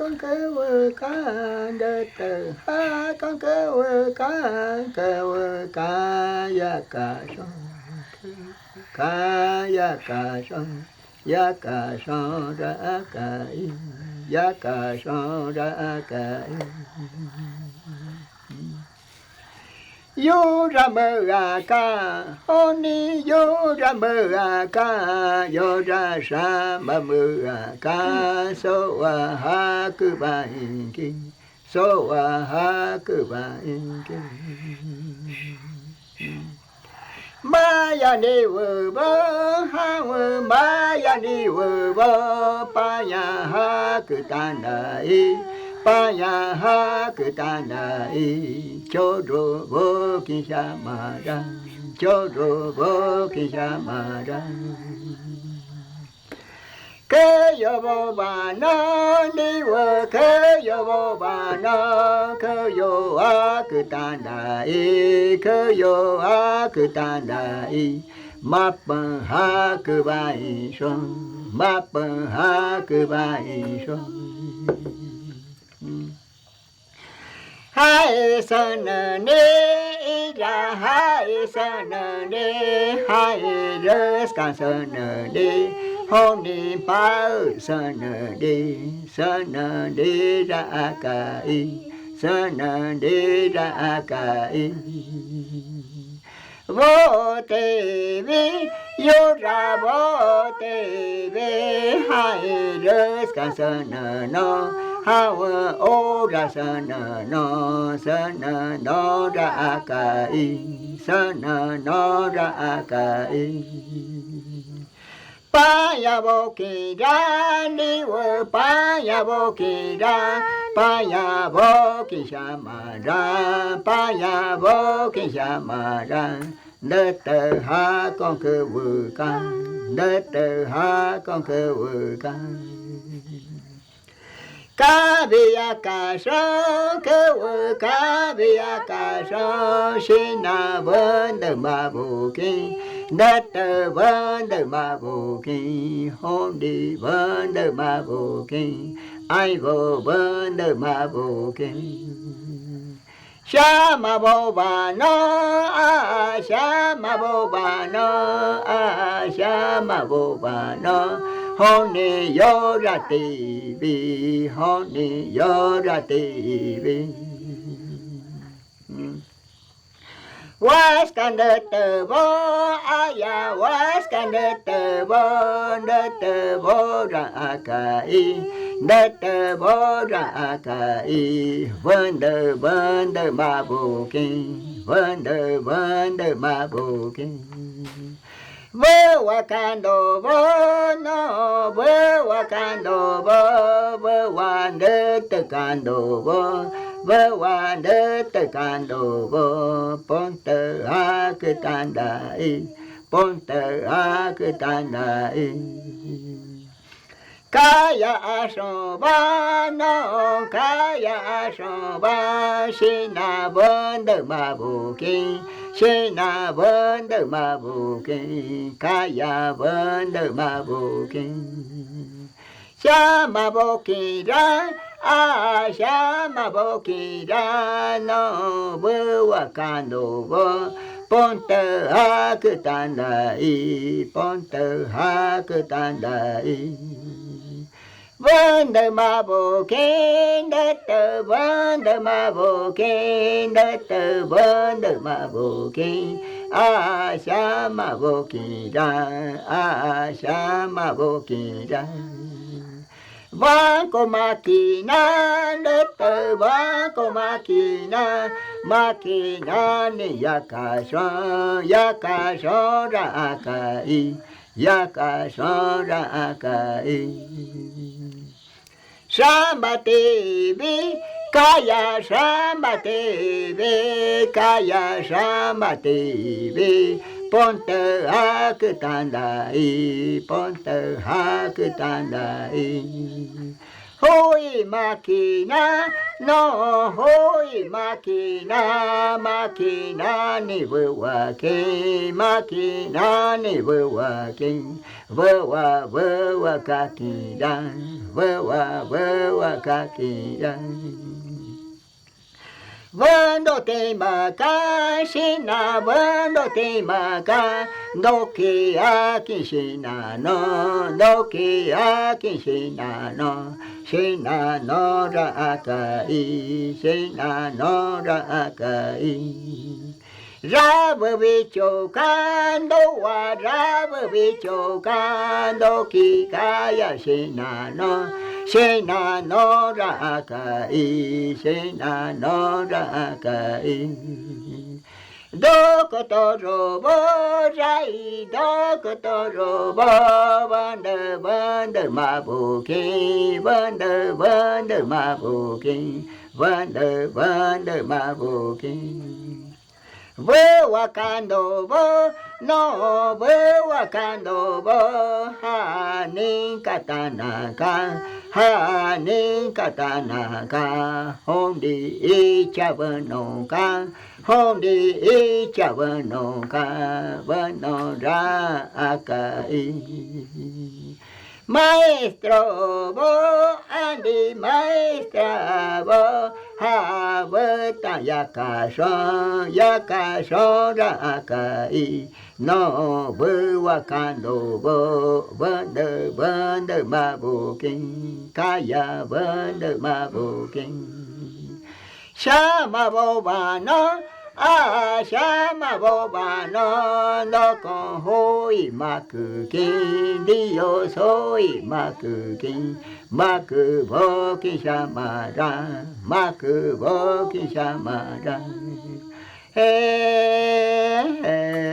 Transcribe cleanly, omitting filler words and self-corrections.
con cơ vơ cá đơ tờ ha con cơ vơ cá ya ca son ya ca son ra ca in ya ca son ra ca in yo ra mơ ra ca oni yo ra mơ ra ca yo ra sa ma mơ ra ca so wa ha cứ ba in kinh so wa ha cứ ba in kinh ma ya ni wo ba ha wo ma ya ni wo ba pa ya ha cứ ta nai pa ya ha cứ ta nai cho ro vô ki sa ma ra cho ro vô ki sa ma ra cơ yo vô ba na ni wo cơ yo vô ba na cơ yo a cứ ta nai cơ yo a cứ ta nai ma pa ha cứ ba i son ma pa ha cứ ba i son hai san ne ra hai san ne hai res can san ne hôm ni pa san ne ra ca i san ne ra ca i vô te vi yo ra vô te vi hai res can san no how o ra san no ra ca i san no ra ca i pa ya vô ki ra ni wo pa ya vô ki ra pa ya vô ki sa ma ra pa ya vô ki sa ma ra đơ tờ ha con cơ vừ ca đơ tờ ha con cơ vừ ca bia ca sa cơ vừ ca bia ca sa xin na vân đờ ma bù ki đất tờ vân đờ ma bù ki hôm đi vân đờ ma bù ki ai vô vân đờ ma bù ki sa ma bo ba no sa ma bo ba no sa ma bo ba no hôm ni yo ra ti vi hôm ni yo ra ti vi was can the bo aya was can the bo ra ka i the bo ra ka i vân đờ ma bu kinh vân đờ ma bu kinh vơ wa can do bo no vơ wa can do bo vơ wa đờ te can do bo vơ wa đờ te can do bo pon te a ke tan dai pon te a ke tan dai kaya so ba no kaya so ba si na vân đờ ma bu kinh si na vân đờ ma bu kinh kaya vân đờ ma bu kinh sa ma bo ki ra sa ma bo ki ra no vơ wa can do bo pon te ha ke tan dai pon te ha ke tan dai vân đờ ma bo kinh đất tờ vân đờ ma bo kinh đất tờ vân đờ ma bo kinh sa ma bo ki ra sa ma bo ki ra va ko ma ki na đất tờ va ko ma ki na ni ya ca so ra ca i ya ca so ra ca i Samba TV, Kaya Samba TV, Kaya Samba TV, ponte ha que tandai, ponte ha que tandai. ほいまきなのほいまきなまきなにぶわけまきなにぶわけぶわかきだぶわかきだVando te maka shina vando te maka doki aki shina no doki aki shina no ra akai shina no ra akai Raba bicho kando wa raba bicho kando ki kaya shina no ra akai shina no ra akai Doko to robo rai doko to robo banda mabuki banda mabuki banda mabuki Vơ wakando vơ no vơ wakando vơ ha ni katana ka hom di i cha vano ka hom di i cha vano ka vano ra akai Maestro bo andi maestra bo ha vata yakasho ra akai no bu wakando bo banda mabukin kaya banda mabukin shama bo bano shama bo bano no kon hoi makukin dio soi makukin maku boki shamara maku boki shamara hey